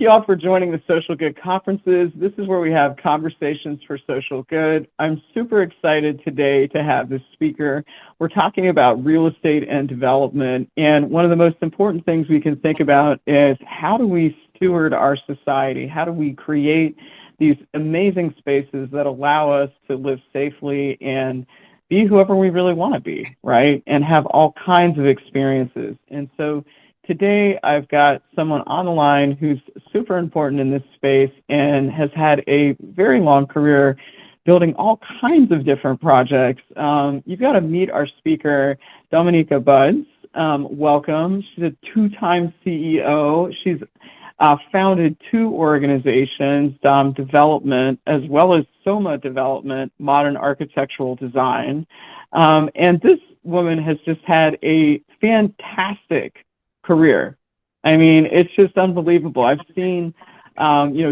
you all for joining the Social Good Conferences. This is where we have conversations for social good. I'm super excited today to have this speaker. We're talking about real estate and development. And one of the most important things we can think about is how do we steward our society? How do we create these amazing spaces that allow us to live safely and be whoever we really want to be, right? And have all kinds of experiences. And so today, I've got someone on the line who's super important in this space and has had a very long career building all kinds of different projects. You've got to meet our speaker, Dominika Budz. Welcome. She's a two-time CEO. She's founded two organizations, Dom Development, as well as Soma Development, Modern Architectural Design. And this woman has just had a fantastic career. I mean, it's just unbelievable. I've seen,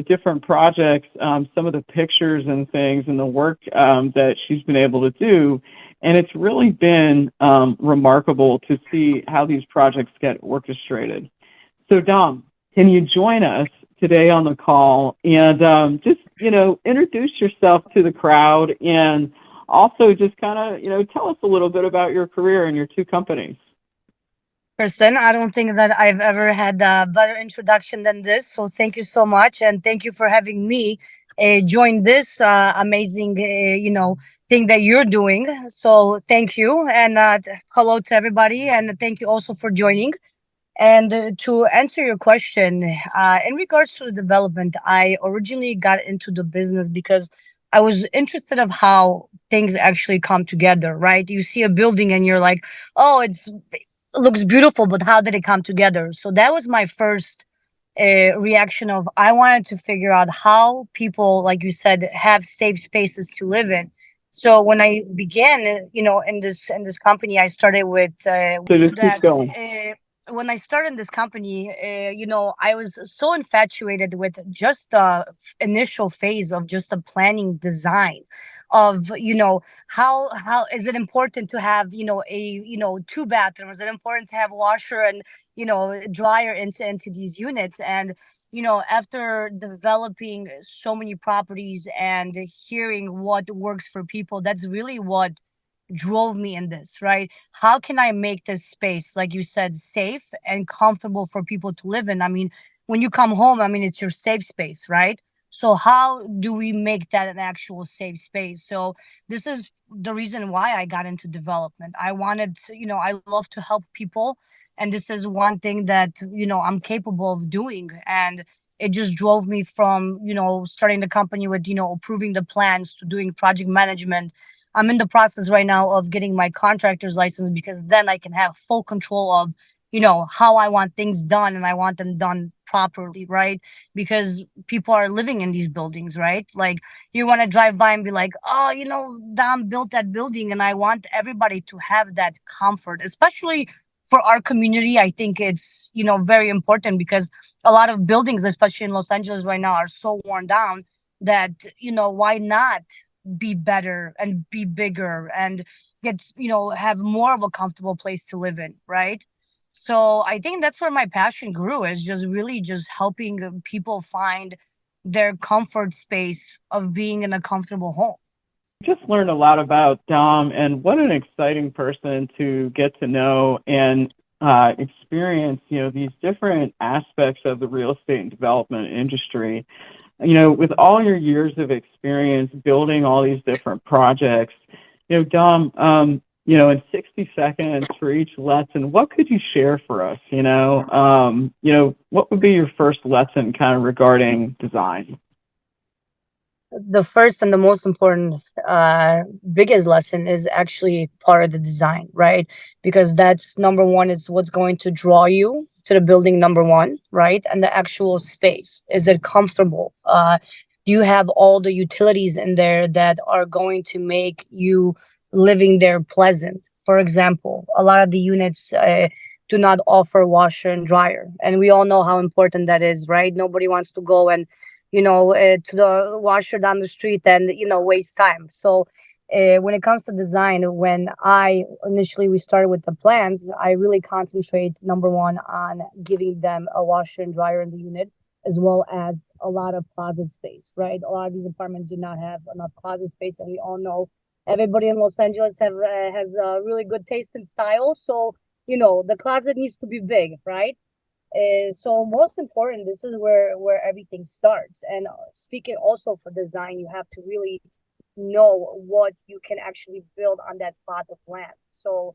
different projects, some of the pictures and things and the work that she's been able to do. And it's really been remarkable to see how these projects get orchestrated. So, Dom, can you join us today on the call and just, introduce yourself to the crowd and also just kind of, tell us a little bit about your career and your two companies. Kristen, I don't think that I've ever had a better introduction than this. So thank you so much, and thank you for having me join this amazing, thing that you're doing. So thank you, and hello to everybody, and thank you also for joining. And to answer your question, in regards to the development, I originally got into the business because I was interested of how things actually come together, right? You see a building and you're like, oh, it looks beautiful, but how did it come together? So that was my first reaction of I wanted to figure out how people, like you said, have safe spaces to live in. So when I began, in this company, I started with So just keep that. going. When I started this company, I was so infatuated with just the initial phase of just the planning design of how is it important to have two bathrooms, is it important to have washer and dryer into these units. And after developing so many properties and hearing what works for people, that's really what drove me in this, right? How can I make this space, like you said, safe and comfortable for people to live in? I mean, when you come home, I mean, it's your safe space, right? So how do we make that an actual safe space? So this is the reason why I got into development. I wanted to, I love to help people, and this is one thing that I'm capable of doing. And it just drove me from starting the company with approving the plans to doing project management. I'm in the process right now of getting my contractor's license, because then I can have full control of, how I want things done, and I want them done properly, right? Because people are living in these buildings, right? Like, you want to drive by and be like, oh, Dom built that building, and I want everybody to have that comfort, especially for our community. I think it's, very important, because a lot of buildings, especially in Los Angeles right now, are so worn down that, why not be better and be bigger and have more of a comfortable place to live in, right? So I think that's where my passion grew, is just really just helping people find their comfort space of being in a comfortable home. Just learned a lot about Dom, and what an exciting person to get to know and experience, these different aspects of the real estate and development industry. With all your years of experience building all these different projects, Dom, in 60 seconds for each lesson, what could you share for us? What would be your first lesson kind of regarding design? The first and the most important, biggest lesson is actually part of the design, right? Because that's number one, is what's going to draw you to the building, number one, right? And the actual space, is it comfortable? Do you have all the utilities in there that are going to make you living there pleasant? For example, a lot of the units do not offer washer and dryer, and we all know how important that is, right? Nobody wants to go and to the washer down the street and waste time. So when it comes to design, when I initially we started with the plans, I really concentrate, number one, on giving them a washer and dryer in the unit, as well as a lot of closet space, right? A lot of these apartments do not have enough closet space, and we all know everybody in Los Angeles has really good taste and style. So the closet needs to be big, right? So most important, this is where everything starts. And speaking also for design, you have to really know what you can actually build on that plot of land. So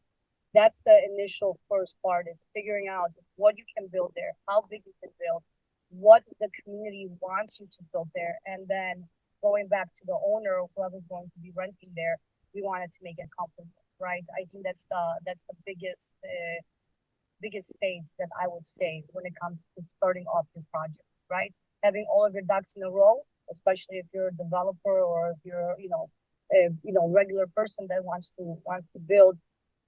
that's the initial first part, is figuring out what you can build there, how big you can build, what the community wants you to build there, and then going back to the owner or whoever's going to be renting there, we wanted to make it comfortable, right? I think that's the biggest phase that I would say when it comes to starting off your project, right? Having all of your ducks in a row, especially if you're a developer or if you're, a regular person that wants to build.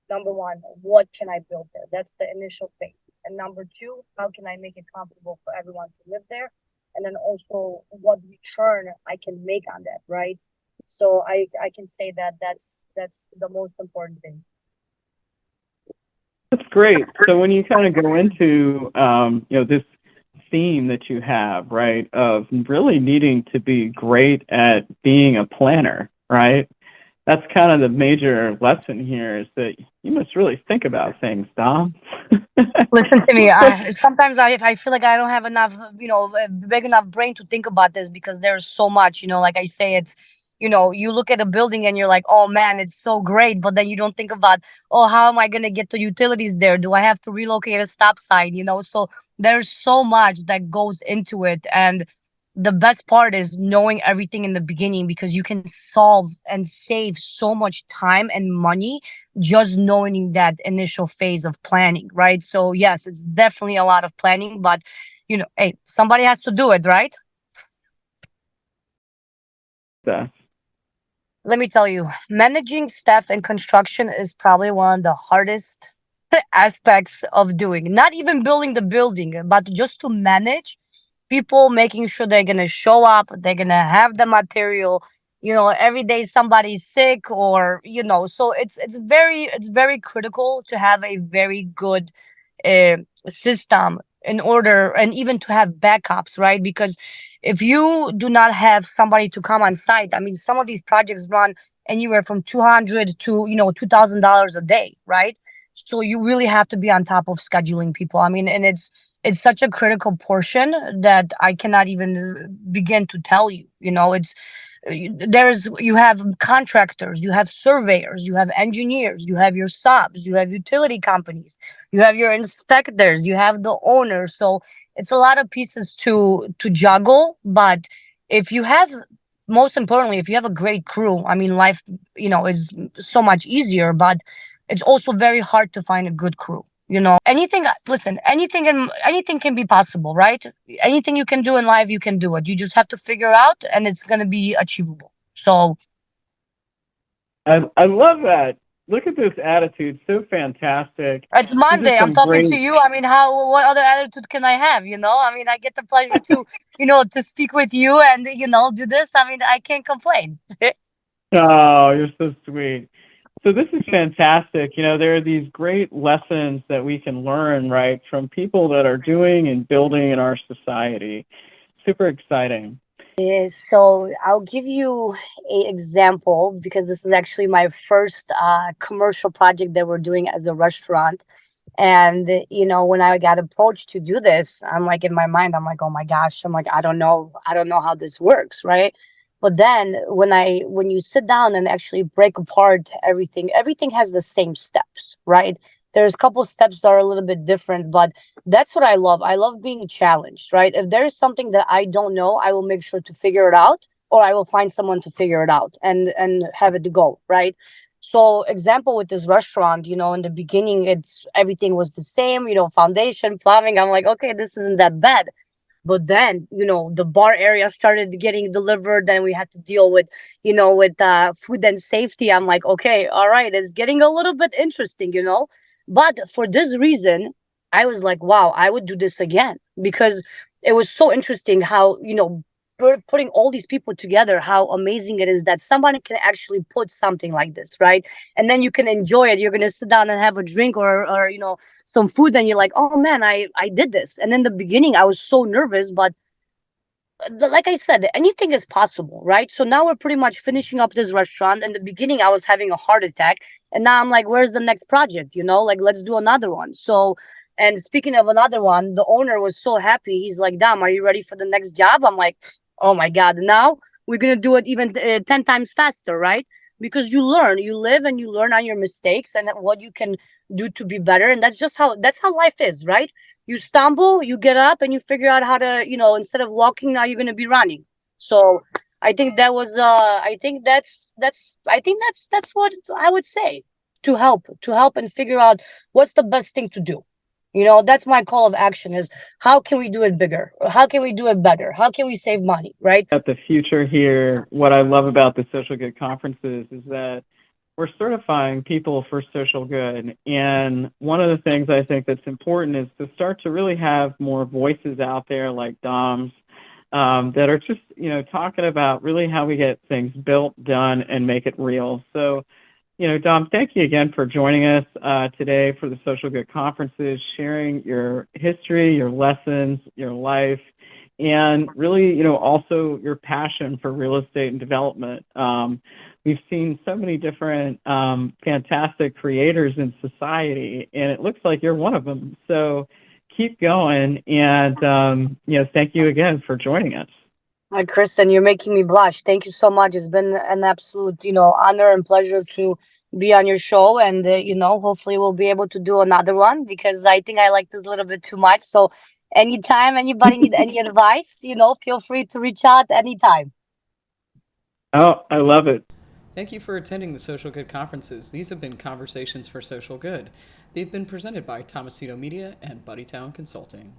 Number one, what can I build there? That's the initial phase. And number two, how can I make it comfortable for everyone to live there? And then also what return I can make on that, right? So I can say that that's the most important thing. That's great. So when you kind of go into, this theme that you have, right, of really needing to be great at being a planner, right? That's kind of the major lesson here, is that you must really think about things, Dom. Listen to me. I sometimes I feel like I don't have enough, big enough brain to think about this because there's so much. Like I say, it's you look at a building and you're like, oh man, it's so great, but then you don't think about, oh, how am I gonna get the utilities there? Do I have to relocate a stop sign? So there's so much that goes into it, and the best part is knowing everything in the beginning, because you can solve and save so much time and money just knowing that initial phase of planning, right? So yes, it's definitely a lot of planning, but hey, somebody has to do it, right? So, Let me tell you, managing staff in construction is probably one of the hardest aspects of doing. Not even building the building, but just to manage people, making sure they're gonna show up, they're gonna have the material. Every day somebody's sick, or so it's very critical to have a very good uh, system in order, and even to have backups, right? Because if you do not have somebody to come on site, I mean, some of these projects run anywhere from 200 to $2,000 a day, right? So you really have to be on top of scheduling people. I mean, and it's such a critical portion that I cannot even begin to tell you. You have contractors, you have surveyors, you have engineers, you have your subs, you have utility companies, you have your inspectors, you have the owner. So it's a lot of pieces to juggle. But if you have, most importantly, if you have a great crew, I mean, life is so much easier. But it's also very hard to find a good crew. Anything, listen, anything can be possible, right? Anything you can do in life, you can do it. You just have to figure out, and it's going to be achievable. So I love that. Look at this attitude, so fantastic. it's These are Monday. I'm some talking great. to you. I mean, what other attitude can I have? I mean, I get the pleasure to speak with you and, do this. I mean, I can't complain. Oh, you're so sweet. So this is fantastic. There are these great lessons that we can learn, right, from people that are doing and building in our society. Super exciting. So I'll give you a example, because this is actually my first commercial project that we're doing as a restaurant. And when I got approached to do this, I'm like, in my mind, I'm like, oh my gosh, I'm like, I don't know how this works, right? But then when you sit down and actually break apart everything has the same steps, right? There's a couple steps that are a little bit different, but that's what I love. I love being challenged, right? If there's something that I don't know, I will make sure to figure it out, or I will find someone to figure it out and have it to go, right? So example with this restaurant, in the beginning, it's everything was the same, foundation, plumbing. I'm like, okay, this isn't that bad. But then, the bar area started getting delivered. Then we had to deal with food and safety. I'm like, okay, all right, it's getting a little bit interesting. But for this reason, I was like, wow, I would do this again, because it was so interesting how, putting all these people together, how amazing it is that somebody can actually put something like this, right? And then you can enjoy it. You're going to sit down and have a drink, or some food, and you're like, oh man, I did this. And in the beginning I was so nervous, but like I said, anything is possible, right? So now we're pretty much finishing up this restaurant. In the beginning, I was having a heart attack, and now I'm like, where's the next project? Like, let's do another one. So, and speaking of another one, the owner was so happy. He's like, Dom, are you ready for the next job? I'm like, oh my God, now we're going to do it even 10 times faster, right? Because you learn, you live and you learn on your mistakes and what you can do to be better. And that's how life is, right? You stumble, you get up, and you figure out how to, instead of walking, now you're going to be running. So I think that was, I think that's what I would say, to help and figure out what's the best thing to do. That's my call of action is how can we do it bigger? How can we do it better? How can we save money, right? At the future here, what I love about the social good conferences is that we're certifying people for social good. And one of the things I think that's important is to start to really have more voices out there like Dom's, that are just, talking about really how we get things built, done, and make it real. So, Dom, thank you again for joining us today for the Social Good Conferences, sharing your history, your lessons, your life, and really, also your passion for real estate and development. We've seen so many different fantastic creators in society, and it looks like you're one of them. So keep going, and thank you again for joining us. Hi, Kristen, you're making me blush. Thank you so much. It's been an absolute, honor and pleasure to be on your show. And, hopefully we'll be able to do another one because I think I like this a little bit too much. So anytime anybody need any advice, feel free to reach out anytime. Oh, I love it. Thank you for attending the Social Good Conferences. These have been Conversations for Social Good. They've been presented by Tomasito Media and Buddytown Consulting.